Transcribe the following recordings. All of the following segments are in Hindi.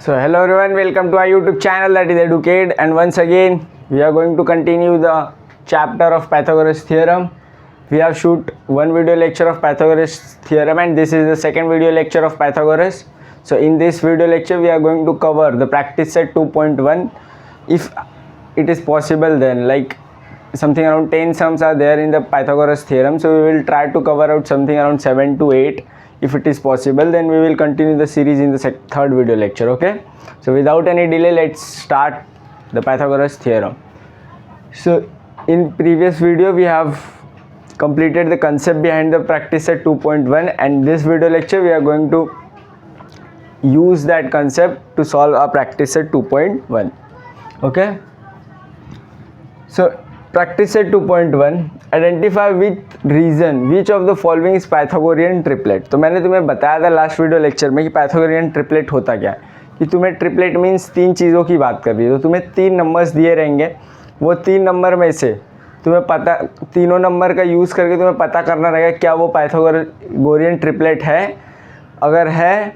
So hello everyone, welcome to our YouTube channel, that is Educate, and once again we are going to continue the chapter of Pythagoras theorem. We have shoot one video lecture of Pythagoras theorem and this is the second video lecture of Pythagoras. So in this video lecture we are going to cover the practice set 2.1. If it is possible, then like something around 10 sums are there in the Pythagoras theorem, so we will try to cover out something around 7 to 8. If it is possible, then we will continue the series in the third video lecture. Okay, so without any delay, let's start the Pythagoras theorem. So in previous video we have completed the concept behind the practice set 2.1, and this video lecture we are going to use that concept to solve our practice set 2.1. okay, so practice set 2.1, identify with reason which of the following is Pythagorean triplet. तो मैंने तुम्हें बताया था लास्ट वीडियो लेक्चर में कि पाइथागोरियन ट्रिपलेट होता क्या है, कि तुम्हें ट्रिपलेट मीन्स तीन चीज़ों की बात कर रही है. तो तुम्हें तीन नंबर्स दिए रहेंगे, वो तीन नंबर में से तुम्हें पता, तीनों नंबर का यूज़ करके तुम्हें पता करना रहेगा क्या वो पाइथागोरियन ट्रिपलेट है. अगर है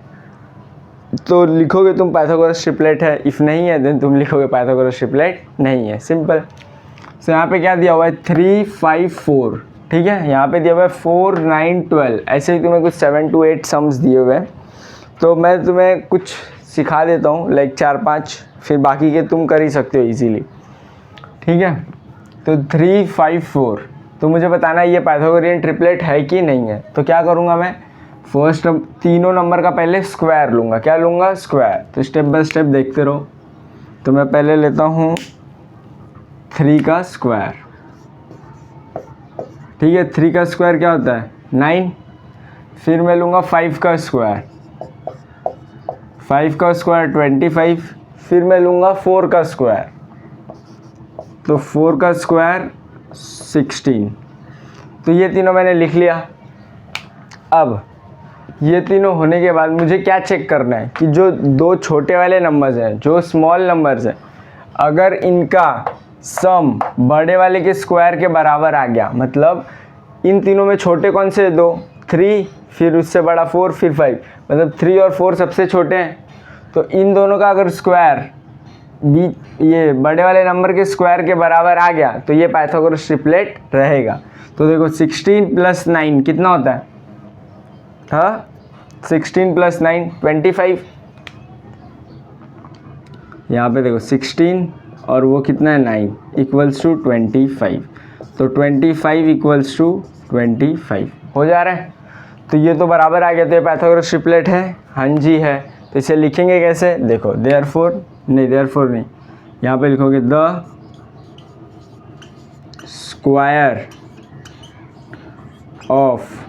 तो लिखोगे तुम पाइथागोरस ट्रिपलेट है, इफ़ नहीं है देन तुम लिखोगे पाइथागोरस ट्रिपलेट नहीं है. सिंपल. तो यहाँ पे क्या दिया हुआ है 3, 5, 4. ठीक है, यहाँ पे दिया हुआ है 4, 9, 12. ऐसे ही तुम्हें कुछ 7 to 8 सम्स दिए हुए हैं. तो मैं तुम्हें कुछ सिखा देता हूँ, लाइक 4-5, फिर बाकी के तुम कर ही सकते हो इजीली. ठीक है, तो 3, 5, 4. तो मुझे बताना है ये पाइथागोरियन ट्रिपलेट है कि नहीं है. तो क्या करूँगा मैं, फर्स्ट तीनों नंबर का पहले स्क्वायर लूँगा. क्या लूँगा, स्क्वायर. तो स्टेप बाय स्टेप देखते रहो. तो मैं पहले लेता हूँ 3 का स्क्वायर. ठीक है, 3 का स्क्वायर क्या होता है 9. फिर मैं लूँगा 5 का स्क्वायर. 5 का स्क्वायर 25. फिर मैं लूँगा 4 का स्क्वायर. तो 4 का स्क्वायर 16. तो ये तीनों मैंने लिख लिया. अब ये तीनों होने के बाद मुझे क्या चेक करना है कि जो दो छोटे वाले नंबर्स हैं, जो स्मॉल नंबर्स हैं, अगर इनका सम बड़े वाले के स्क्वायर के बराबर आ गया, मतलब इन तीनों में छोटे कौन से दो, 3, फिर उससे बड़ा 4, फिर 5, मतलब 3 और 4 सबसे छोटे हैं. तो इन दोनों का अगर स्क्वायर ये बड़े वाले नंबर के स्क्वायर के बराबर आ गया तो ये पाइथागोरस ट्रिपलेट रहेगा. तो देखो 16 + 9 कितना होता है, हाँ 16 + 9 25. यहाँ पे देखो 16 और वो कितना है 9 = 25. तो 25 = 25 हो जा रहा है. तो ये तो बराबर आ गया. तो ये पाइथागोरस ट्रिपलेट है, हाँ जी है. तो इसे लिखेंगे कैसे, देखो देयरफॉर नहीं, यहाँ पे लिखोगे the square of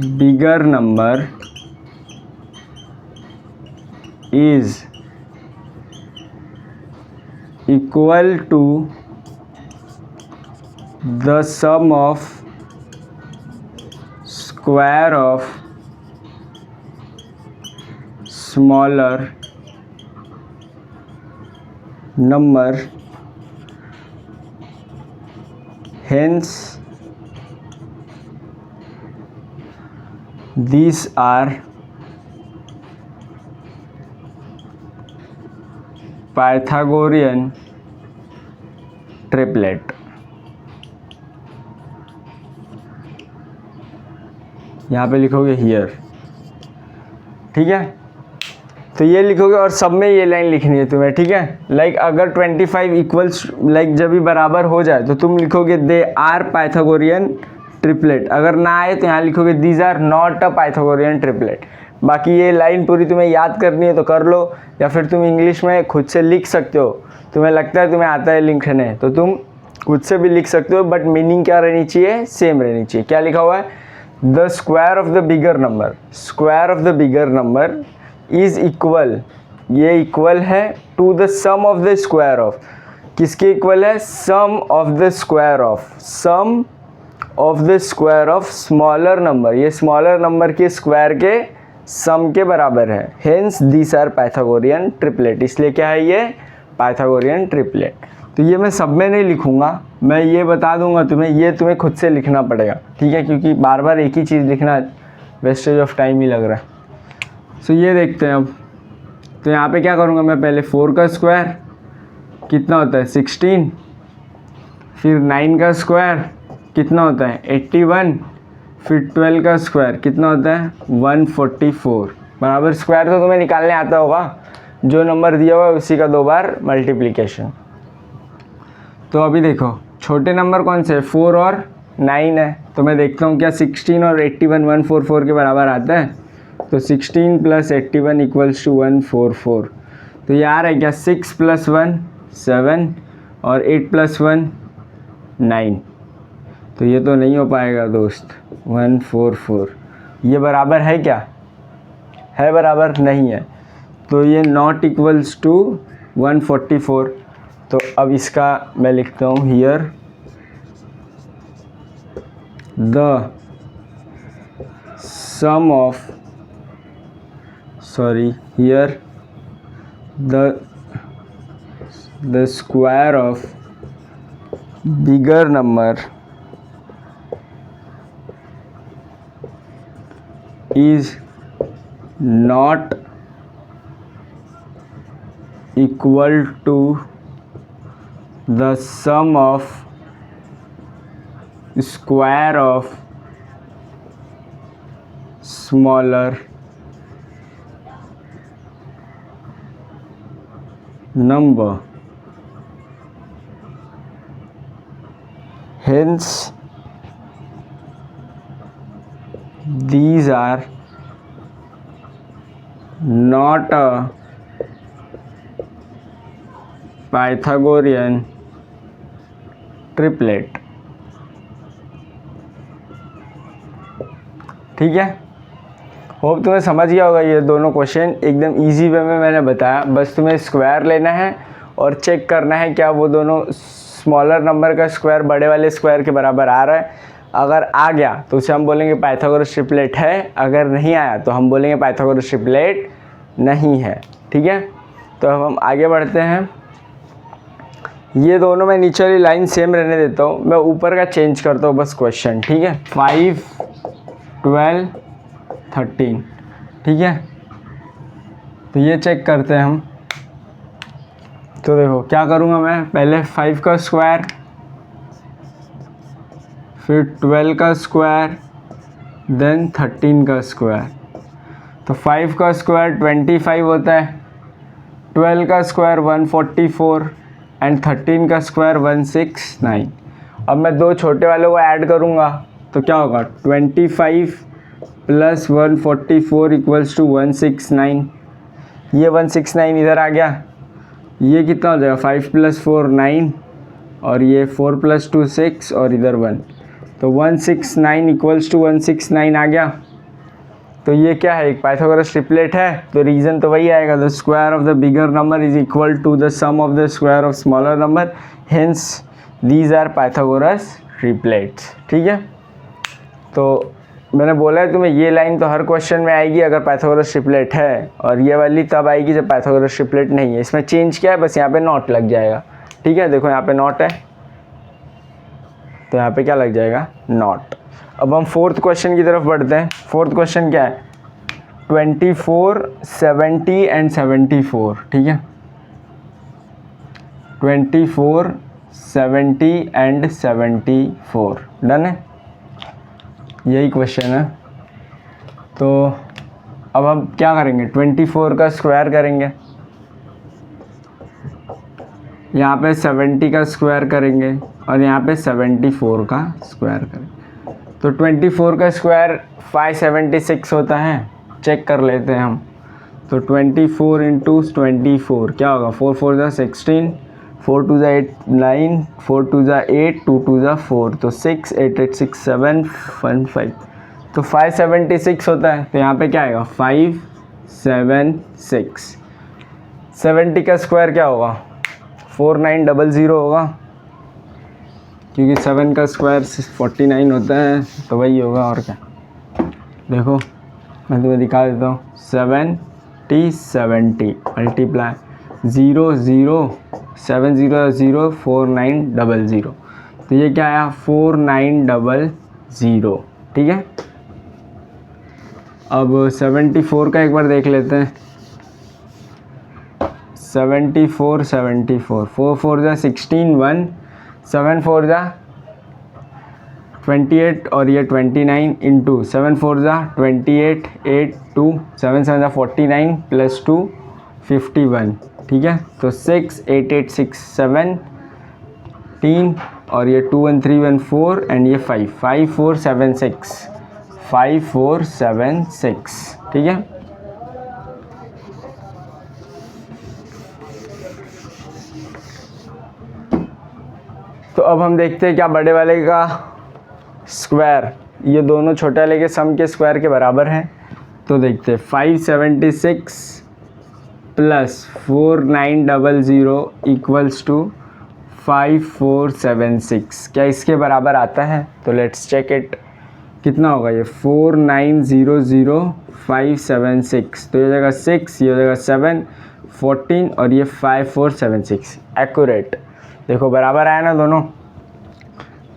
bigger number is equal to the sum of square of smaller number, hence these are Pythagorean triplet. यहाँ पे लिखोगे हियर. ठीक है, तो ये लिखोगे और सब में ये लाइन लिखनी है तुम्हें. ठीक है, लाइक अगर 25 इक्वल्स लाइक जब भी बराबर हो जाए तो तुम लिखोगे दे आर पाइथागोरियन ट्रिपलेट. अगर ना आए तो यहाँ लिखोगे these are not a Pythagorean triplet. बाकी ये लाइन पूरी तुम्हें याद करनी है तो कर लो, या फिर तुम इंग्लिश में खुद से लिख सकते हो. तुम्हें लगता है तुम्हें आता है लिखने तो तुम खुद से भी लिख सकते हो, बट मीनिंग क्या रहनी चाहिए, सेम रहनी चाहिए. क्या लिखा हुआ है, the square of the bigger number, square of the bigger number is equal, ये इक्वल है to the sum of the square of, किसके इक्वल है, sum of the square of, sum of the square of smaller number, ये स्मॉलर नंबर के स्क्वायर के सम के बराबर है. Hence this are Pythagorean triplet. इसलिए क्या है ये पाइथागोरियन ट्रिपलेट. तो ये मैं सब में नहीं लिखूँगा, मैं ये बता दूंगा तुम्हें, ये तुम्हें खुद से लिखना पड़ेगा. ठीक है, क्योंकि बार बार एक ही चीज़ लिखना वेस्टेज ऑफ टाइम ही लग रहा है. सो ये देखते हैं अब तो यहाँ पे क्या करूँगा मैं, पहले 4 का स्क्वायर कितना होता है 16, फिर 9 का स्क्वायर कितना होता है 81, फिर 12 का स्क्वायर कितना होता है 144 बराबर। स्क्वायर तो तुम्हें निकालने आता होगा, जो नंबर दिया हुआ है उसी का 2 बार मल्टीप्लिकेशन। तो अभी देखो छोटे नंबर कौन से 4 और 9 है, तो मैं देखता हूँ क्या 16 और 81 144 के बराबर आता है। तो 16 + 81 = 144। तो ये आ रहा है क्या 6 + 1 7 और 8 + 1 9। तो ये तो नहीं हो पाएगा दोस्त, 144 ये बराबर है क्या, है बराबर नहीं है, तो ये नॉट इक्वल्स टू 144। तो अब इसका मैं लिखता हूँ here the sum of here the square of bigger number is not equal to the sum of square of smaller number. Hence these are not a Pythagorean triplet. ठीक है, होप तुम्हें समझ गया होगा। ये दोनों क्वेश्चन एकदम इजी वे में मैंने बताया, बस तुम्हें स्क्वायर लेना है और चेक करना है क्या वो दोनों स्मॉलर नंबर का स्क्वायर बड़े वाले स्क्वायर के बराबर आ रहा है। अगर आ गया तो उसे हम बोलेंगे पाइथागोरस ट्रिपलेट है, अगर नहीं आया तो हम बोलेंगे पाइथागोरस ट्रिपलेट नहीं है। ठीक है, तो अब हम आगे बढ़ते हैं। ये दोनों मैं नीचे वाली लाइन सेम रहने देता हूँ, मैं ऊपर का चेंज करता हूँ बस क्वेश्चन। ठीक है, 5 12 13। ठीक है, तो ये चेक करते हैं हम। तो देखो क्या करूँगा मैं, पहले 5 का स्क्वायर, फिर 12 का स्क्वायर, देन 13 का स्क्वायर। तो 5 का स्क्वायर 25 होता है, 12 का स्क्वायर 144 एंड 13 का स्क्वायर 169। अब मैं दो छोटे वालों को ऐड करूँगा तो क्या होगा 25 + 144 = 169। ये 169 इधर आ गया, ये कितना हो जाएगा 5 + 4 9 और ये 4 + 2 6 और इधर 1, तो 169 = 169 आ गया। तो ये क्या है, एक पाइथागोरस ट्रिपलेट है, तो रीज़न तो वही आएगा, the square of the bigger number is equal to the sum of the square of smaller number, hence these are Pythagoras triplets. ठीक है, तो मैंने बोला है तुम्हें ये लाइन तो हर क्वेश्चन में आएगी अगर पाइथागोरस ट्रिपलेट है, और ये वाली तब आएगी जब पाइथागोरस ट्रिपलेट नहीं है। इसमें चेंज क्या है, बस यहाँ पे नॉट लग जाएगा। ठीक है, देखो यहाँ पे नॉट है तो यहाँ पे क्या लग जाएगा नॉट। अब हम फोर्थ क्वेश्चन की तरफ बढ़ते हैं। फोर्थ क्वेश्चन क्या है 24 70 एंड 74। ठीक है, 24 70 एंड 74 डन है, यही क्वेश्चन है। तो अब हम क्या करेंगे 24 का स्क्वायर करेंगे, यहाँ पे 70 का स्क्वायर करेंगे और यहाँ पे 74 का स्क्वायर करेंगे। तो 24 का स्क्वायर 576 होता है, चेक कर लेते हैं हम। तो 24 × 24 क्या होगा 4 4 = 16, 4 2 = 8 9, 4 2 = 8, 2 2 = 4, तो 6 8 8 6 7 1 5, तो 576 होता है। तो यहाँ पे क्या आएगा 576। 70 का स्क्वायर क्या होगा 4900 होगा, क्योंकि 7 का स्क्वायर 49 होता है, तो वही होगा और क्या। देखो मैं तुम्हें दिखा देता हूँ 70 70 मल्टीप्लाई 0 0 7 0 0 4900, तो ये क्या आया 4900। ठीक है, अब 74 का एक बार देख लेते हैं। 74 74, 4 4 जा 16 1, 7 4 जा 28 और ये 29 इंटू 7 4 जा 28 8 2 7 7 जा 49 प्लस 2 51, ठीक है। तो 6 8 8 6 17 और ये 2 1 3 1 4 एंड ये 5 5 4 7 6 5 4 7 6, ठीक है। तो अब हम देखते हैं क्या बड़े वाले का स्क्वायर ये दोनों छोटे वाले के सम के स्क्वायर के बराबर हैं। तो देखते हैं 576 प्लस 4900 इक्वल्स टू 5476, क्या इसके बराबर आता है? तो लेट्स चेक इट। कितना होगा ये 4900576, तो ये जगह 6, ये जगह 7 14 और ये 5476 एक्यूरेट। देखो बराबर आया ना दोनों,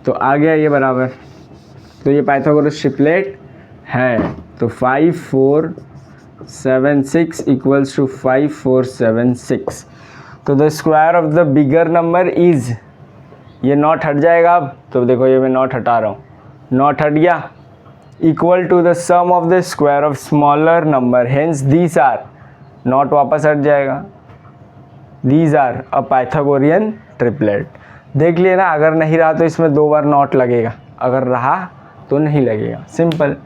तो आ गया ये बराबर। तो ये पाइथागोरस ट्रिपलेट है। तो 5476 इक्वल्स टू 5476। तो the square of the bigger number is, ये नॉट हट जाएगा अब। तो देखो ये मैं नॉट हटा रहा हूँ, नॉट हट गया, equal to the sum of the square of smaller number, hence these are, not वापस हट जाएगा, these are a Pythagorean triplet. देख लिए ना, अगर नहीं रहा तो इसमें 2 बार नॉट लगेगा, अगर रहा तो नहीं लगेगा, सिंपल।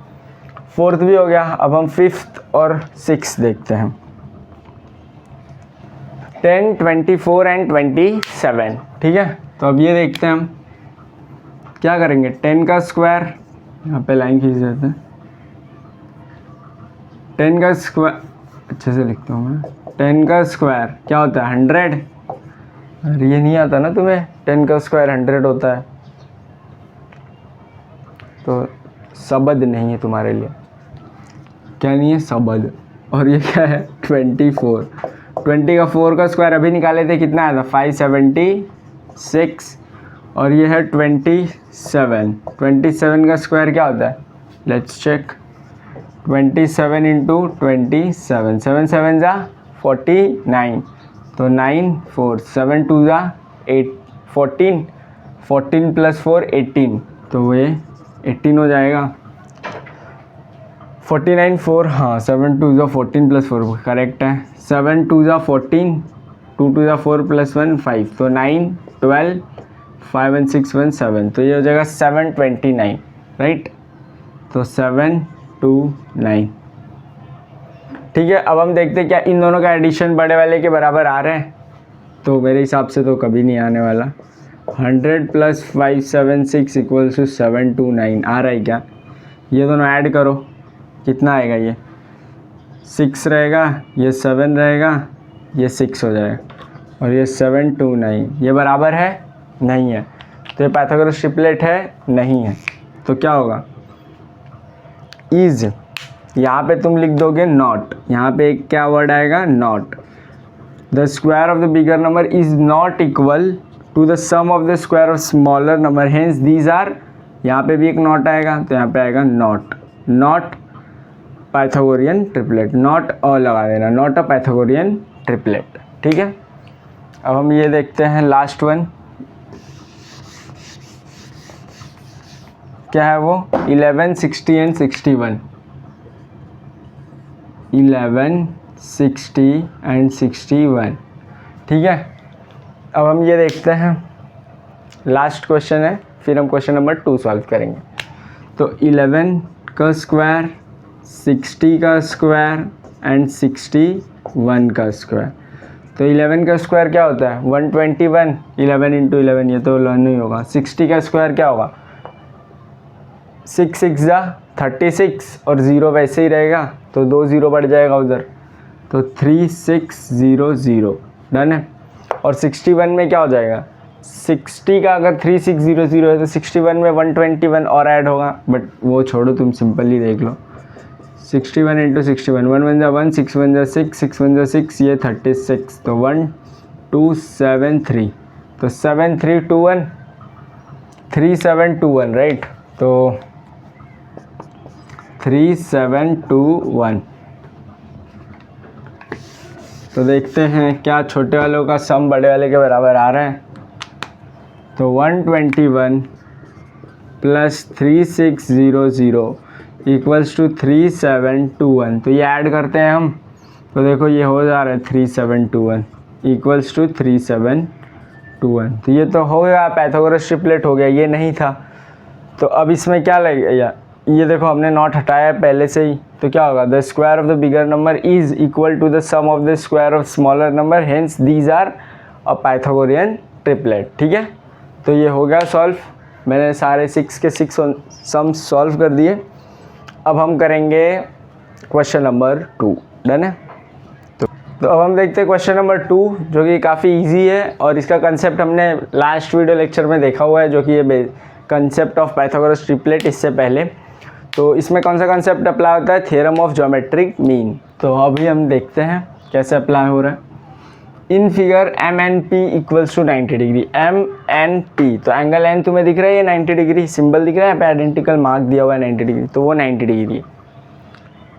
फोर्थ भी हो गया। अब हम फिफ्थ और सिक्स देखते हैं। 10 24 एंड 27, ठीक है। तो अब ये देखते हैं हम क्या करेंगे। 10 का स्क्वायर, यहाँ पे लाइन खींच देते हैं, 10 का स्क्वायर अच्छे से लिखता हूँ मैं। 10 का स्क्वायर क्या होता है 100। अरे ये नहीं आता ना तुम्हें, 10 का स्क्वायर 100 होता है, तो सबद नहीं है तुम्हारे लिए। क्या नहीं है? सबद। और ये क्या है 24, 20 का 4 का स्क्वायर अभी निकाले थे, कितना आया था 576, और ये है 27। 27 का स्क्वायर क्या होता है, लेट्स चेक। 27 इंटू 27, 7 7 जा 49, तो 9 4 7 2 जा 8 14, 14 प्लस 4 18, तो ये 18 हो जाएगा। 49 4, हाँ 7 2 जा 14 प्लस 4 करेक्ट है। 7 2 जा 14, 2 2 जा 4 प्लस 1 5, तो 9 12 5 1 6 1 7, तो ये हो जाएगा 729, राइट। तो 729, ठीक है। अब हम देखते हैं क्या इन दोनों का एडिशन बड़े वाले के बराबर आ रहे हैं। तो मेरे हिसाब से तो कभी नहीं आने वाला। 100 प्लस 576 इक्वल्स टू 729 आ रहा है क्या? ये दोनों ऐड करो, कितना आएगा? ये 6 रहेगा, ये 7 रहेगा, ये 6 हो जाएगा, और ये 729, ये बराबर है? नहीं है। तो ये पाइथागोरस ट्रिपलेट है? नहीं है। तो क्या होगा? इज, यहाँ पे तुम लिख दोगे नॉट, यहाँ पे एक क्या वर्ड आएगा? Not. The square of the bigger number is not equal to the sum of the square of smaller number, hence these are, यहाँ पे भी एक नॉट आएगा, तो यहाँ पे आएगा not, not Pythagorean triplet, not a लगा देना, नॉट अ पाइथागोरियन ट्रिपलेट, ठीक है। अब हम ये देखते हैं लास्ट वन, क्या है वो? 11 60 एंड 61, 11 60 एंड 61, ठीक है। अब हम ये देखते हैं, लास्ट क्वेश्चन है, फिर हम क्वेश्चन नंबर 2 सॉल्व करेंगे। तो 11 का स्क्वायर, 60 का स्क्वायर एंड 61 का स्क्वायर। तो 11 का स्क्वायर क्या होता है? 121, 11 इंटू 11, ये तो लर्न नहीं होगा। 60 का स्क्वायर क्या होगा? 6 6 जा 36, और 0 वैसे ही रहेगा, तो 2 0 बढ़ जाएगा उधर, तो 3600, डन है। और 61 में क्या हो जाएगा? 60 का अगर 3600 है तो 61 में 121 और ऐड होगा, बट वो छोड़ो, तुम सिंपल ही देख लो। 61 इंटू 61, 1 1 जा 1, 6 1 जा 6, 6 1 जा 6, ये 36, तो 1273, तो 7321, 3721, राइट। तो 3721, तो देखते हैं क्या छोटे वालों का सम बड़े वाले के बराबर आ रहा है। तो 121 प्लस 3600 इक्वल्स टू 3721। तो ये ऐड करते हैं हम, तो देखो ये हो जा रहा है 3721 इक्वल्स टू 3721। तो ये तो हो गया, पाइथागोरस ट्रिपलेट हो गया, ये नहीं था। तो अब इसमें क्या लगेगा, ये देखो हमने नॉट हटाया पहले से ही, तो क्या होगा, the square of the bigger number is equal to the sum of the square of smaller number, hence these are a Pythagorean triplet. ठीक है, तो ये हो गया सॉल्व। मैंने सारे 6 के 6 सम्स सॉल्व कर दिए। अब हम करेंगे क्वेश्चन नंबर 2। डन है। तो अब हम देखते हैं क्वेश्चन नंबर 2, जो कि काफ़ी इजी है और इसका कंसेप्ट हमने लास्ट वीडियो लेक्चर में देखा हुआ है, जो कि ये कंसेप्ट ऑफ पाइथागोरस ट्रिपलेट इससे पहले। तो इसमें कौन सा कंसेप्ट अप्लाई होता है, थ्योरम ऑफ ज्योमेट्रिक मीन। तो अभी हम देखते हैं कैसे अप्लाई हो रहा है। In figure M N P equals to 90 degree, M N P, तो एंगल एन तुम्हें दिख रहा है, ये 90 डिग्री सिंबल दिख रहा है, यहाँ पे आइडेंटिकल मार्क दिया हुआ है 90 डिग्री, तो वो 90 डिग्री है।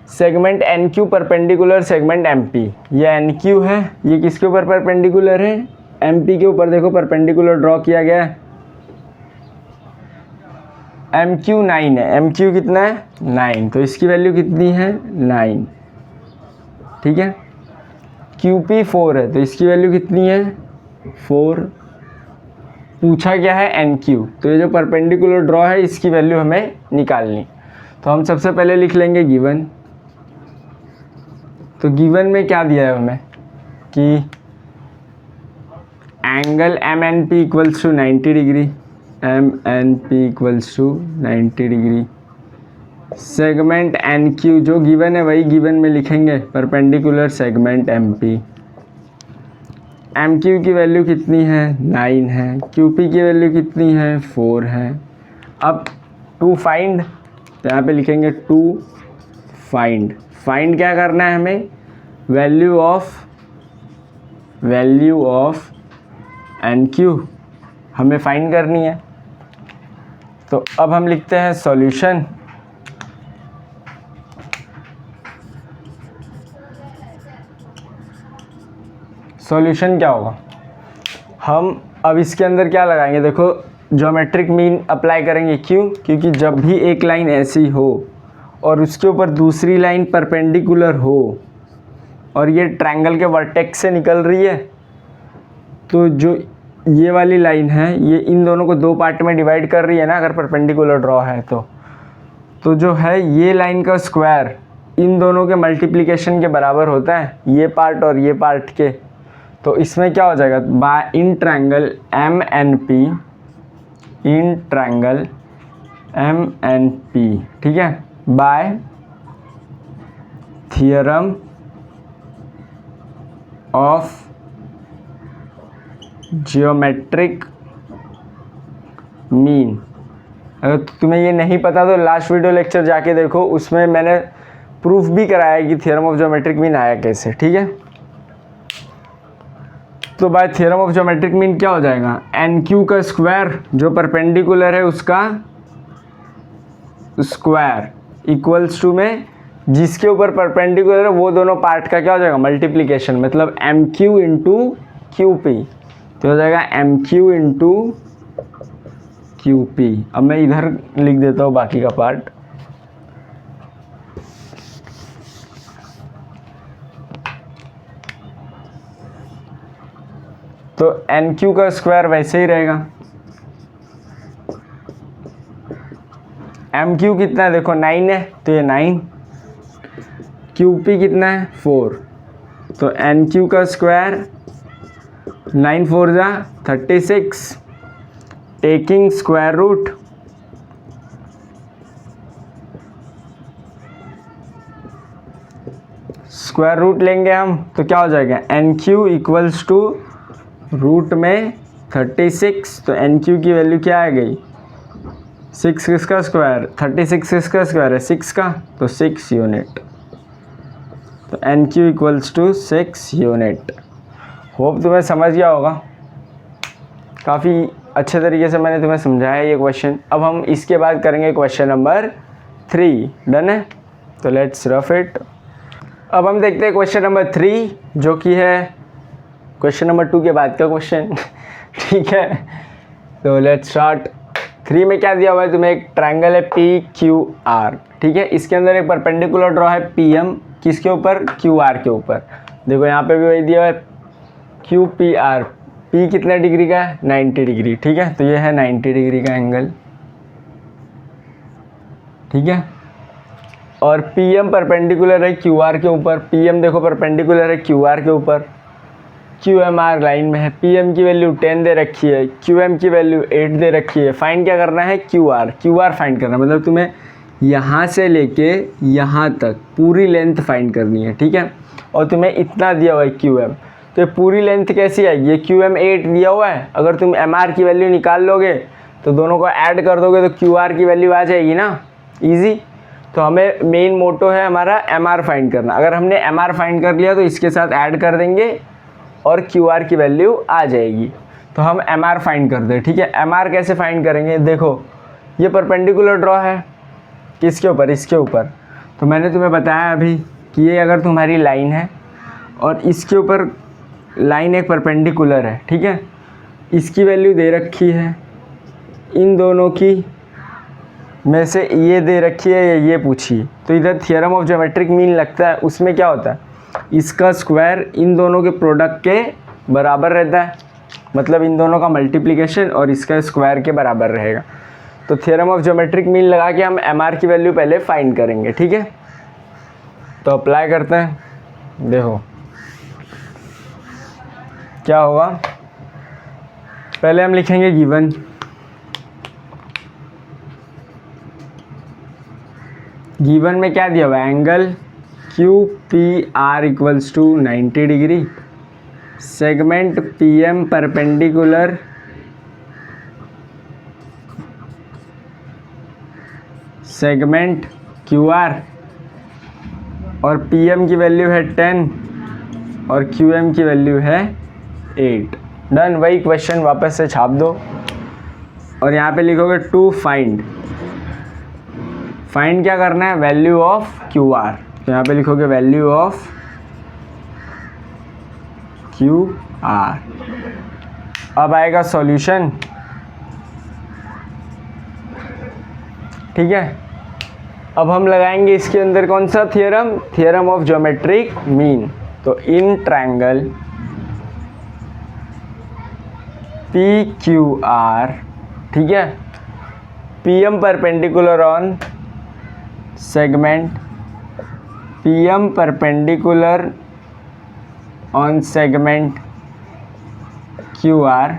Segment N Q perpendicular segment M P, ये एन क्यू है, ये किसके ऊपर परपेंडिकुलर है, एम पी के ऊपर। देखो परपेंडिकुलर ड्रॉ किया गया है। एम क्यू 9 है, एम क्यू कितना है 9, तो इसकी वैल्यू कितनी है 9। ठीक है, क्यू पी 4 है, तो इसकी वैल्यू कितनी है 4। पूछा क्या है एन क्यू, तो ये जो परपेंडिकुलर ड्रॉ है इसकी वैल्यू हमें निकालनी। तो हम सबसे पहले लिख लेंगे गिवन। तो गिवन में क्या दिया है हमें कि angle M N P equals to 90 degree, M N P equals to 90 degree. Segment N Q जो गिवन है वही गिवन में लिखेंगे, perpendicular segment M P. M Q की वैल्यू कितनी है 9 है, क्यू पी की वैल्यू कितनी है 4 है। अब टू फाइंड, तो यहाँ पे लिखेंगे टू फाइंड। फाइंड क्या करना है हमें, वैल्यू ऑफ एन क्यू हमें फाइंड करनी है। तो अब हम लिखते हैं सॉल्यूशन। सॉल्यूशन क्या होगा, हम अब इसके अंदर क्या लगाएंगे, देखो ज्योमेट्रिक मीन अप्लाई करेंगे। क्यों, क्योंकि जब भी एक लाइन ऐसी हो और उसके ऊपर दूसरी लाइन परपेंडिकुलर हो और ये ट्रायंगल के वर्टेक्स से निकल रही है, तो जो ये वाली लाइन है ये इन दोनों को दो पार्ट में डिवाइड कर रही है ना, अगर परपेंडिकुलर ड्रॉ है तो जो है ये लाइन का स्क्वायर इन दोनों के मल्टीप्लिकेशन के बराबर होता है, ये पार्ट और ये पार्ट के। तो इसमें क्या हो जाएगा, by in triangle M N P, in triangle M N P, ठीक है, by theorem of geometric mean. अगर तुम्हें ये नहीं पता तो लास्ट वीडियो लेक्चर जाके देखो, उसमें मैंने प्रूफ भी कराया कि थियरम ऑफ ज्योमेट्रिक मीन आया कैसे। ठीक है, तो by theorem of geometric mean क्या हो जाएगा, एन क्यू का स्क्वायर जो परपेंडिकुलर है उसका स्क्वायर इक्वल्स टू में जिसके ऊपर परपेंडिकुलर है वो दोनों पार्ट का क्या हो जाएगा, मल्टीप्लिकेशन, मतलब M Q into Q P, तो हो जाएगा M Q into Q P. अब मैं इधर लिख देता हूँ बाकी का पार्ट। तो एन क्यू का स्क्वायर वैसे ही रहेगा, एम क्यू कितना है देखो 9 है, तो ये 9, क्यू पी कितना है 4, तो एन क्यू का स्क्वायर 9 4 जा 36, टेकिंग स्क्वायर रूट लेंगे हम, तो क्या हो जाएगा N Q equals to root में 36, तो एन क्यू की वैल्यू क्या आ गई 6 किसका स्क्वायर, 36 किसका स्क्वायर है 6 का, तो 6 यूनिट, तो N Q equals to 6 unit. Hope तुम्हें समझ गया होगा, काफ़ी अच्छे तरीके से मैंने तुम्हें समझाया ये क्वेश्चन। अब हम इसके बाद करेंगे क्वेश्चन नंबर 3। डन है, तो लेट्स रफ इट। अब हम देखते हैं क्वेश्चन नंबर 3, जो कि है क्वेश्चन नंबर 2 के बाद का क्वेश्चन। ठीक है, तो लेट्स स्टार्ट। 3 में क्या दिया हुआ है तुम्हें, एक ट्रायंगल है पी क्यू आर। ठीक है, इसके अंदर एक परपेंडिकुलर ड्रॉ है पी एम, किसके ऊपर, क्यू आर के ऊपर। देखो यहाँ पे भी वही दिया हुआ है क्यू पी आर, पी कितने डिग्री का है, 90 डिग्री। ठीक है, तो ये है 90 डिग्री का एंगल। ठीक है, और पी एम परपेंडिकुलर है क्यू आर के ऊपर। पी एम देखो परपेंडिकुलर है क्यू आर के ऊपर, क्यू एम आर लाइन में है। पी एम की वैल्यू 10 दे रखी है, क्यू एम की वैल्यू 8 दे रखी है। फाइंड क्या करना है, क्यू आर फाइंड करना है, मतलब तुम्हें यहाँ से लेके यहाँ तक पूरी लेंथ फाइंड करनी है। ठीक है, और तुम्हें इतना दिया हुआ है क्यू एम, तो ये पूरी लेंथ कैसी आएगी, ये क्यू एम 8 दिया हुआ है, अगर तुम एम आर की वैल्यू निकाल लोगे तो दोनों को ऐड कर दोगे तो क्यू आर की वैल्यू आ जाएगी ना, ईजी। तो हमें मेन मोटो है हमारा एम आर फाइंड करना। अगर हमने एम आर फाइंड कर लिया तो इसके साथ ऐड कर देंगे और क्यू आर की वैल्यू आ जाएगी। तो हम एम आर फाइंड करते हैं। ठीक है, एम आर कैसे फाइंड करेंगे, देखो ये परपेंडिकुलर ड्रॉ है किसके ऊपर, इसके ऊपर। तो मैंने तुम्हें बताया अभी कि ये अगर तुम्हारी लाइन है और इसके ऊपर लाइन एक परपेंडिकुलर है। ठीक है, इसकी वैल्यू दे रखी है, इन दोनों की में से ये दे रखी है या ये पूछी। तो इधर थ्योरम ऑफ ज्योमेट्रिक मीन लगता है, उसमें क्या होता है, इसका स्क्वायर इन दोनों के प्रोडक्ट के बराबर रहता है, मतलब इन दोनों का मल्टीप्लिकेशन और इसका स्क्वायर के बराबर रहेगा। तो थ्योरम ऑफ ज्योमेट्रिक मीन लगा के हम एम आर की वैल्यू पहले फाइंड करेंगे। ठीक है, तो अप्लाई करते हैं। देखो क्या होगा, पहले हम लिखेंगे गिवन, गिवन में क्या दिया हुआ है, angle Q P R equals to 90 degree, segment P M perpendicular segment Q R, और पी एम की वैल्यू है 10 और क्यू एम की वैल्यू है 8। डन, वही क्वेश्चन वापस से छाप दो और यहाँ पे लिखोगे टू फाइंड। फाइंड क्या करना है, वैल्यू ऑफ क्यू आर, तो यहाँ पे लिखोगे वैल्यू ऑफ क्यू आर। अब आएगा सॉल्यूशन। ठीक है, अब हम लगाएंगे इसके अंदर कौन सा theorem, theorem of geometric mean. तो in triangle P Q R, ठीक है, P M perpendicular on segment P M perpendicular on segment Q R.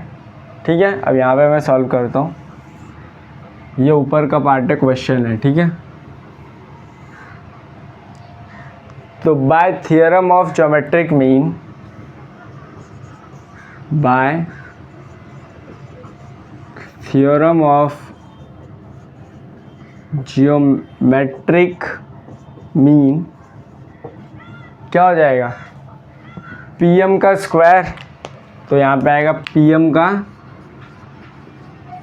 ठीक है, अब यहाँ पे मैं सॉल्व करता हूँ, ये ऊपर का पार्ट है, क्वेश्चन है। ठीक है, तो bye theorem of geometric mean, bye theorem of geometric mean क्या हो जाएगा, पीएम का स्क्वायर, तो यहाँ पे आएगा पीएम का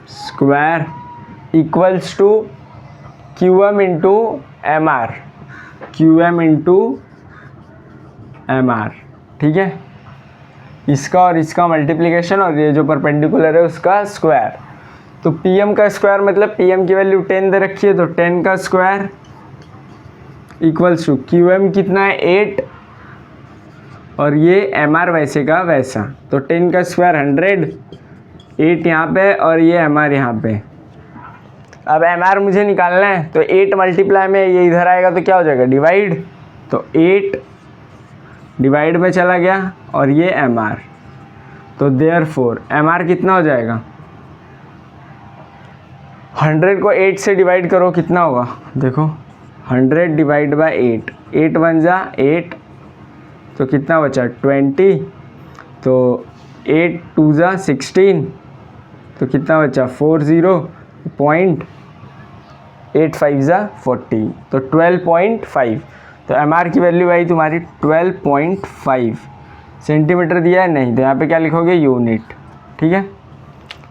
square equals to Q M into M R, Q M into M R. ठीक है, इसका और इसका मल्टीप्लिकेशन और ये जो परपेंडिकुलर है उसका स्क्वायर। तो पीएम का स्क्वायर मतलब पीएम की वैल्यू 10 दे रखी है, तो 10 का स्क्वायर इक्वल्स टू क्यूएम कितना है 8 और ये एमआर वैसे का वैसा, तो 10 का स्क्वायर 100, 8 यहाँ पे और ये एमआर यहाँ पे। अब एमआर मुझे निकालना है, तो 8 मल्टीप्लाई में ये इधर आएगा तो क्या हो जाएगा डिवाइड, तो 8 डिवाइड में चला गया और ये एमआर, तो देयरफॉर एमआर कितना हो जाएगा, 100 को 8 से डिवाइड करो कितना होगा, देखो 100 डिवाइड बाय 8, 8 वन जा 8, तो कितना बचा 20, तो 8 टू जा 16, तो कितना बचा 40.85 जा 40, तो 12.5। तो एमआर की वैल्यू आई तुम्हारी 12.5 सेंटीमीटर दिया है नहीं, तो यहाँ पे क्या लिखोगे यूनिट। ठीक है,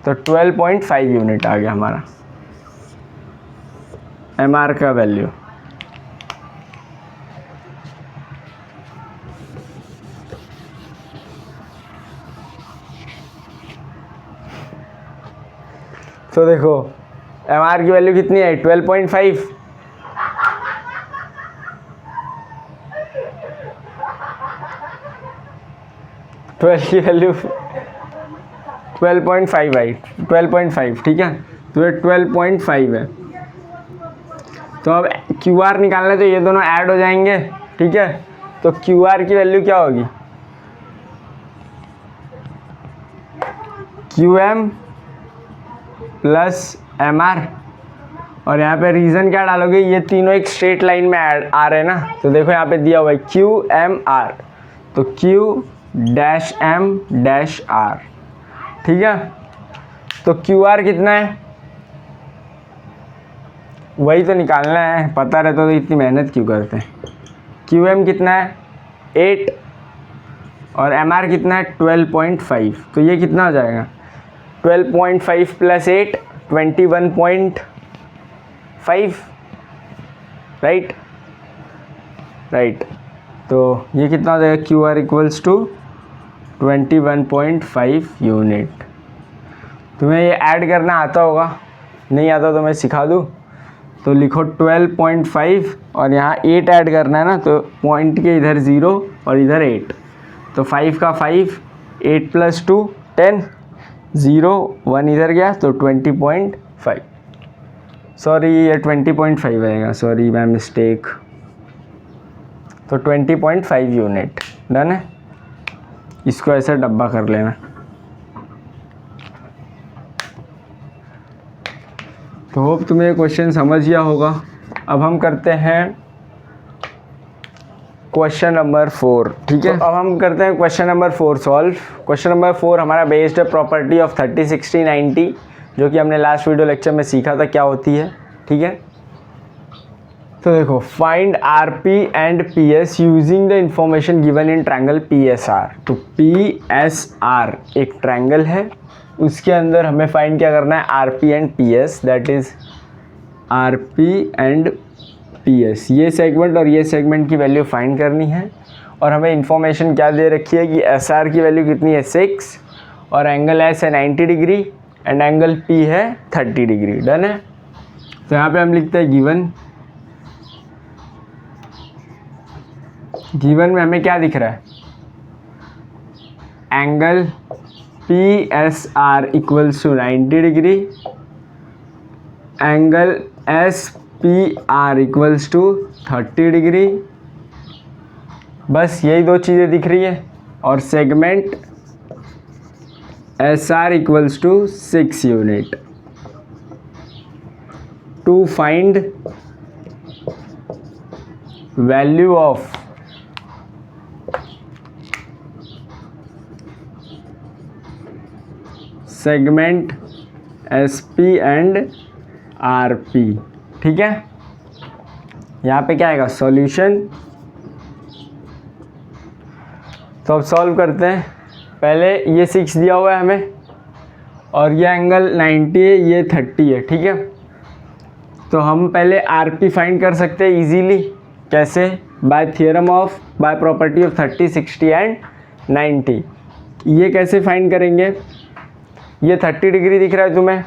तो 12.5 यूनिट आ गया हमारा एमआर का वैल्यू। तो देखो एम आर की वैल्यू कितनी है 12.5, ट्वेल्व की वैल्यू 12.5 आई, 12.5 ठीक है, तो ये 12.5 है। तो अब क्यू आर निकालना है तो ये दोनों ऐड हो जाएंगे, ठीक है। तो क्यू आर की वैल्यू क्या होगी, Q M plus M R, और यहाँ पे रीज़न क्या डालोगे, ये तीनों एक स्ट्रेट लाइन में आ रहे हैं ना, तो देखो यहाँ पे दिया हुआ है क्यू एम आर, तो Q dash M dash R, ठीक है। तो क्यू आर कितना है, वही तो निकालना है, पता रहता तो इतनी मेहनत क्यों करते हैं। क्यू एम कितना है 8 और एम आर कितना है 12.5, तो ये कितना हो जाएगा 12.5 प्लस 8 21.5, राइट। तो ये कितना हो जाएगा, Q R equals to 21.5 unit. तुम्हें ये ऐड करना आता होगा, नहीं आता तो मैं सिखा दूँ। तो लिखो 12.5 और यहाँ 8 ऐड करना है ना, तो पॉइंट के इधर 0 और इधर 8, तो 5 का 5, 8 प्लस 2 10, 0 1 इधर गया तो 20.5, सॉरी ये 20.5 आएगा, सॉरी माय मिस्टेक। तो 20.5 यूनिट डन है। इसको ऐसे डब्बा कर लेना। तो होप तुम्हें ये क्वेश्चन समझ गया होगा। अब हम करते हैं क्वेश्चन नंबर 4, ठीक है। तो अब हम करते हैं question number 4 solve. Question number 4 हमारा बेस्ड है प्रॉपर्टी ऑफ 30 60 90, जो कि हमने लास्ट वीडियो लेक्चर में सीखा था क्या होती है, ठीक है। तो देखो find R P and P S using the information given in triangle P S are. तो पी एस आर एक ट्रायंगल है, उसके अंदर हमें फाइंड क्या करना है, R P and P S, that is R P and P S. ये सेगमेंट और ये सेगमेंट की वैल्यू फाइंड करनी है, और हमें इंफॉर्मेशन क्या दे रखी है कि एस आर की वैल्यू कितनी है 6, और एंगल एस है 90 डिग्री एंड एंगल पी है 30 डिग्री। डन है। तो यहाँ पे हम लिखते हैं गिवन में हमें क्या दिख रहा है, angle P S R equals to 90 degree, angle S P R equals to 30 degree, बस यही दो चीज़ें दिख रही है, और segment S R equals to 6 unit. To find value of segment S P and R P, ठीक है। यहाँ पे क्या आएगा, सॉल्यूशन। तो अब सॉल्व करते हैं। पहले ये 6 दिया हुआ है हमें, और ये एंगल 90 है, ये 30 है, ठीक है। तो हम पहले आर पी फाइंड कर सकते हैं इजीली, कैसे, बाय प्रॉपर्टी ऑफ 30 60 एंड 90। ये कैसे फाइंड करेंगे, ये 30 डिग्री दिख रहा है तुम्हें,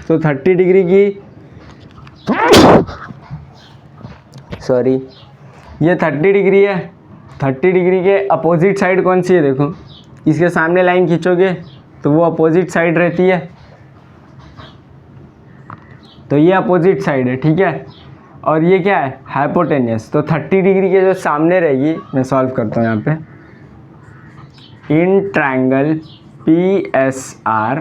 तो 30 डिग्री की सॉरी ये 30 डिग्री है, 30 डिग्री के अपोजिट साइड कौन सी है, देखो इसके सामने लाइन खींचोगे तो वो अपोजिट साइड रहती है, तो ये अपोजिट साइड है, ठीक है। और ये क्या है, हाइपोटेनियस। तो 30 डिग्री के जो सामने रहेगी, मैं सॉल्व करता हूँ यहाँ पे, in triangle P S R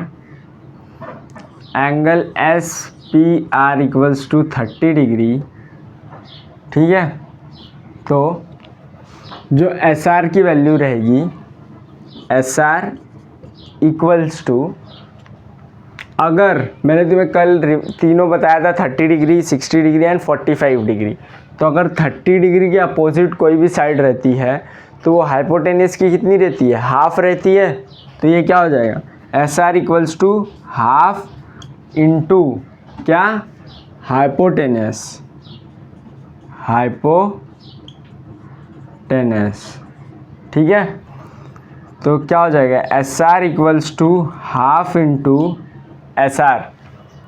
angle S P R equals to 30 degree, ठीक है। तो जो एस आर की वैल्यू रहेगी, एस आर इक्वल्स टू, अगर मैंने तुम्हें कल तीनों बताया था 30 डिग्री 60 डिग्री एंड 45 डिग्री, तो अगर 30 डिग्री के अपोजिट कोई भी साइड रहती है तो वो हाइपोटेनियस की कितनी रहती है, हाफ रहती है। तो ये क्या हो जाएगा, S R equals to half into क्या, हाइपोटेनियस, ठीक है। तो क्या हो जाएगा, S R equals to half into S R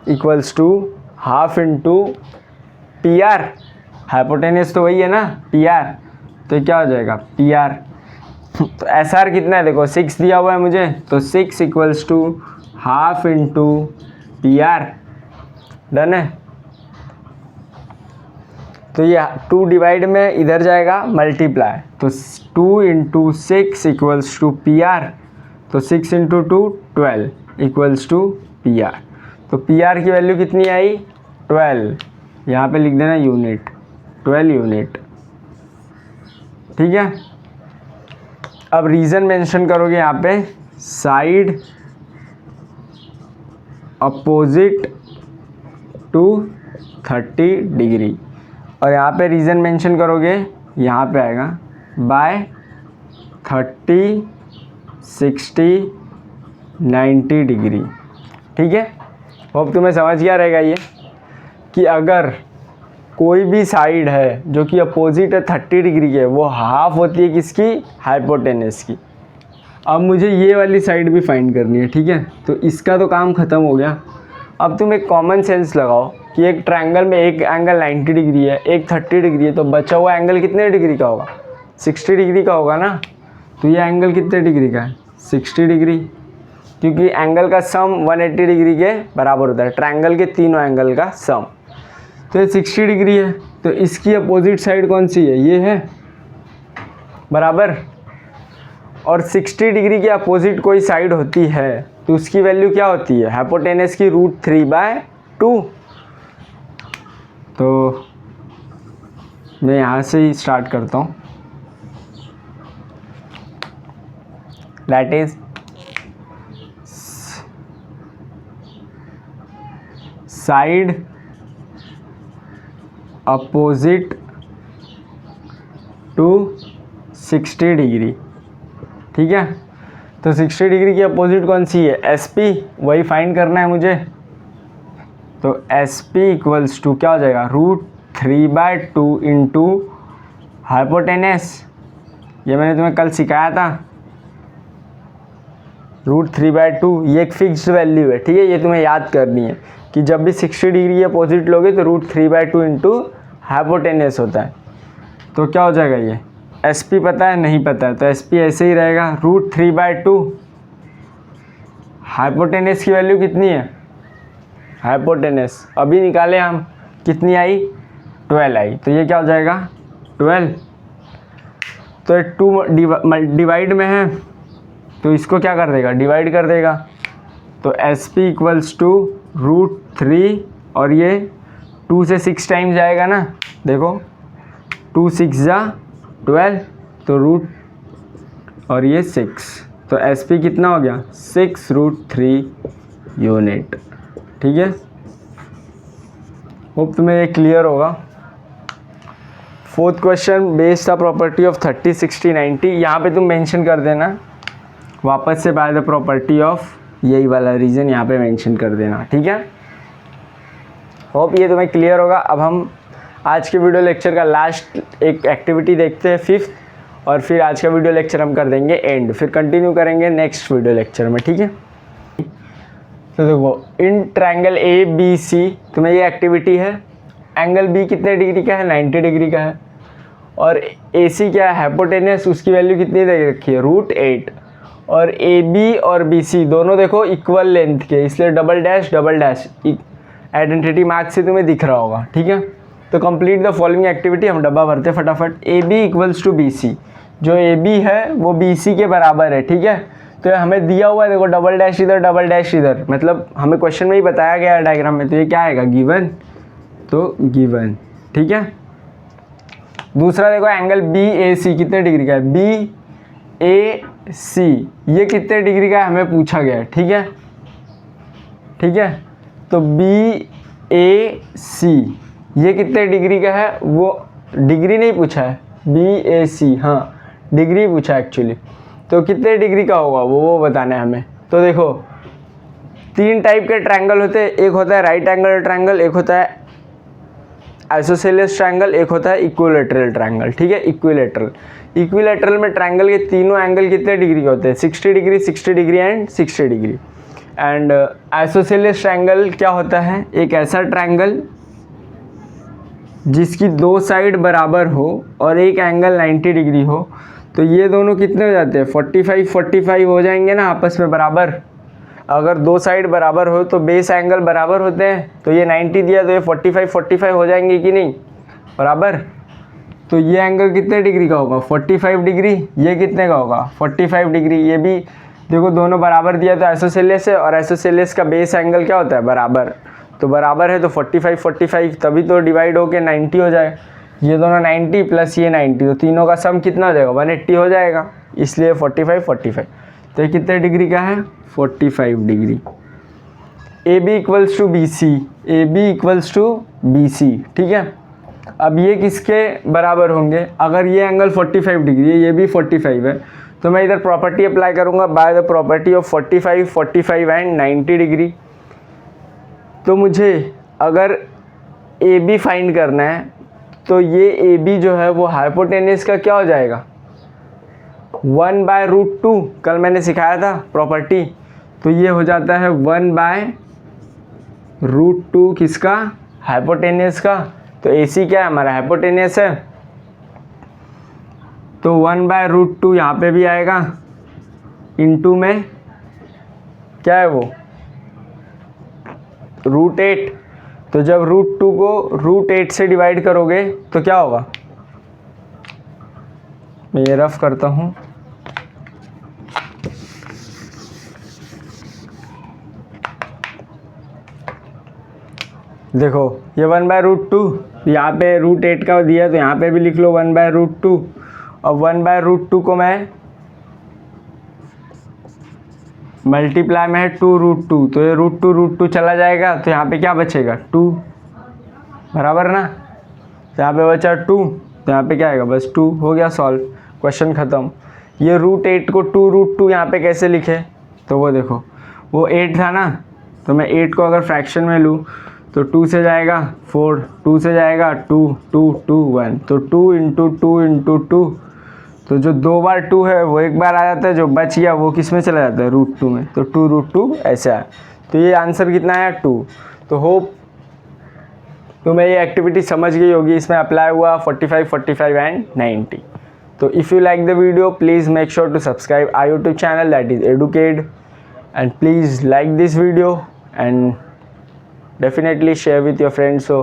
equals to half into P R, hypotenuse तो वही है ना पी आर, तो ये क्या हो जाएगा पी आर। तो एस आर कितना है देखो 6 दिया हुआ है मुझे, तो 6 equals to half into P R, done है। तो ये 2 डिवाइड में इधर जाएगा मल्टीप्लाई, तो 2 इंटू 6 इक्वल्स टू पी आर, तो 6 इंटू 2 12 इक्वल्स टू पी आर। तो पी आर की वैल्यू कितनी आई 12, यहाँ पे लिख देना यूनिट, 12 यूनिट, ठीक है। अब रीज़न मेंशन करोगे यहाँ पे, साइड अपोजिट टू 30 डिग्री, और यहाँ पे रीज़न मेंशन करोगे, यहाँ पे आएगा बाय 30 60 90 डिग्री, ठीक है। होप तुम्हें समझ गया रहेगा ये कि अगर कोई भी साइड है जो कि अपोजिट है 30 डिग्री के, वो हाफ होती है किसकी, हाइपोटेनस की। अब मुझे ये वाली साइड भी फाइंड करनी है, ठीक है। तो इसका तो काम ख़त्म हो गया। अब तुम एक कॉमन सेंस लगाओ कि एक ट्रायंगल में एक एंगल 90 डिग्री है, एक 30 डिग्री है, तो बचा हुआ एंगल कितने डिग्री का होगा, 60 डिग्री का होगा ना। तो ये एंगल कितने डिग्री का है, 60 डिग्री, क्योंकि एंगल का सम 180 डिग्री के बराबर होता है, ट्रायंगल के तीनों एंगल का सम। तो ये 60 डिग्री है, तो इसकी अपोजिट साइड कौन सी है, ये है, बराबर। और 60 डिग्री के अपोजिट कोई साइड होती है तो उसकी वैल्यू क्या होती है, हाइपोटेनस की √3/2। तो मैं यहाँ से ही स्टार्ट करता हूँ, that is side opposite to 60 degree, ठीक है। तो 60 डिग्री की अपोजिट कौन सी है, SP, वही फाइंड करना है मुझे। तो SP इक्वल्स टू क्या हो जाएगा, √3/2 इंटू हाइपोटेनस, ये मैंने तुम्हें कल सिखाया था, √3/2, ये एक फिक्स्ड वैल्यू है, ठीक है। ये तुम्हें याद करनी है कि जब भी 60 डिग्री की अपोजिट लोगे तो √3/2 इंटू हाइपोटेनस होता है। तो क्या हो जाएगा, ये SP पता है, नहीं पता है, तो SP ऐसे ही रहेगा, √3/2। हाइपोटेनस की वैल्यू कितनी है, हाइपोटेनस अभी निकाले हम, कितनी आई 12 आई, तो ये क्या हो जाएगा 12। तो ये 2 डिवाइड में है, तो इसको क्या कर देगा, डिवाइड कर देगा। तो SP इक्वल्स टू √3, और ये 2 से 6 टाइम्स जाएगा ना, देखो 2 6 जा 12, तो रूट और ये 6, तो SP कितना हो गया 6√3 यूनिट, ठीक है। होप तुम्हें ये क्लियर होगा। 4th question, base the property of 30 60 90, यहाँ पे तुम मेंशन कर देना वापस से बाय द प्रॉपर्टी ऑफ, यही वाला रीज़न यहाँ पे मेंशन कर देना, ठीक है। होप ये तुम्हें क्लियर होगा। अब हम आज के वीडियो लेक्चर का लास्ट एक एक्टिविटी देखते हैं 5th, और फिर आज का वीडियो लेक्चर हम कर देंगे एंड, फिर कंटिन्यू करेंगे नेक्स्ट वीडियो लेक्चर में, ठीक है। तो देखो इन ट्रायंगल ABC तुम्हें ये एक्टिविटी है, एंगल B कितने डिग्री का है, 90 डिग्री का है, और AC क्या है, हाइपोटेनस, उसकी वैल्यू कितनी दे रखी है √8, और AB और BC दोनों देखो इक्वल लेंथ के, इसलिए डबल डैश आइडेंटिटी मार्क से तुम्हें दिख रहा होगा, ठीक है। तो कंप्लीट द फॉलोइंग एक्टिविटी, हम डब्बा भरते फटाफट। AB इक्वल्स टू BC, जो AB है वो BC के बराबर है, ठीक है। तो हमें दिया हुआ है, देखो डबल डैश इधर डबल डैश इधर, मतलब हमें क्वेश्चन में ही बताया गया है डायग्राम में, तो ये क्या आएगा गिवन, तो गिवन, ठीक है। दूसरा देखो एंगल BAC कितने डिग्री का है, BAC ये कितने डिग्री का है हमें पूछा गया है, ठीक है, ठीक है। तो BAC ये कितने डिग्री का है, वो डिग्री नहीं पूछा है, BAC हाँ डिग्री पूछा है एक्चुअली, तो कितने डिग्री का होगा वो बताना है हमें। तो देखो 3 टाइप के ट्रायंगल होते हैं, एक होता है राइट एंगल ट्रायंगल, एक होता है आइसोसेलेस ट्रायंगल, एक होता है इक्विलैटरल ट्रायंगल, ठीक है। इक्विलैटरल में ट्रायंगल के तीनों एंगल कितने डिग्री के होते हैं, 60 degree 60 degree and 60 degree. And isosceles triangle क्या होता है, एक ऐसा ट्रायंगल जिसकी दो साइड बराबर हो और एक एंगल 90 डिग्री हो। तो ये दोनों कितने हो जाते हैं, 45 हो जाएंगे ना आपस में बराबर। अगर दो साइड बराबर हो तो बेस एंगल बराबर होते हैं, तो ये 90 दिया तो ये 45 हो जाएंगे कि नहीं बराबर। तो ये एंगल कितने डिग्री का होगा, 45 डिग्री। ये कितने का होगा, 45 डिग्री। ये भी देखो दोनों बराबर दिया तो आइसोसेलेस है, और आइसोसेलेस का बेस एंगल क्या होता है, बराबर। तो बराबर है तो 45 तभी तो डिवाइड होके 90 हो जाए। ये दोनों 90 प्लस ये 90, तो तीनों का सम कितना हो जाएगा, 180 हो जाएगा। इसलिए 45। तो ये कितने डिग्री का है, 45 degree. AB equals to B C, ठीक है। अब ये किसके बराबर होंगे, अगर ये एंगल 45 डिग्री है, ये भी 45 है, तो मैं इधर प्रॉपर्टी अप्लाई करूँगा, by the property of 45 and 90 degree. तो मुझे अगर AB फाइंड करना है तो ये AB जो है वो हाइपोटेनस का क्या हो जाएगा, 1/√2। कल मैंने सिखाया था प्रॉपर्टी, तो ये हो जाता है 1/√2 किसका, हाइपोटेनस का। तो AC क्या है, हमारा हाइपोटेनस है, तो 1/√2 यहाँ पे भी आएगा, इनटू में क्या है वो, √8। तो जब √2 को √8 से डिवाइड करोगे तो क्या होगा, मैं ये रफ करता हूँ। देखो ये 1/√2, यहाँ पे √8 का दिया तो यहाँ पे भी लिख लो 1/√2। और 1/√2 को मैं मल्टीप्लाई में है 2√2, तो ये √2 चला जाएगा, तो यहाँ पे क्या बचेगा, 2 बराबर ना। तो यहाँ पे बचा 2, तो यहाँ पे क्या आएगा, बस 2 हो गया सॉल्व, क्वेश्चन ख़त्म। ये √8 को 2√2 यहाँ पे कैसे लिखे, तो वो देखो वो 8 था ना, तो मैं 8 को अगर फ्रैक्शन में लूँ तो 2 से जाएगा 4, 2 से जाएगा 2, 2, 2, 1, तो 2 इंटू 2, तो जो 2 बार 2 है वो एक बार आ जाता है, जो बच गया वो किस में चला जाता है, √2 में। तो 2√2 ऐसा है। तो ये आंसर कितना आया, 2। तो होप तुम्हें ये एक्टिविटी समझ गई होगी, इसमें अप्लाई हुआ 45 एंड 90। तो if you like the video please make sure to subscribe our YouTube channel that is Educade, and please like this video and definitely share with your friends so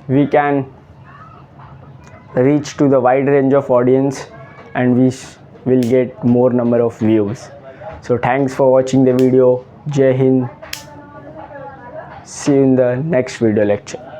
we can reach to the wide range of audience and we will get more number of views. So thanks for watching the video. Jai Hind. See you in the next video lecture.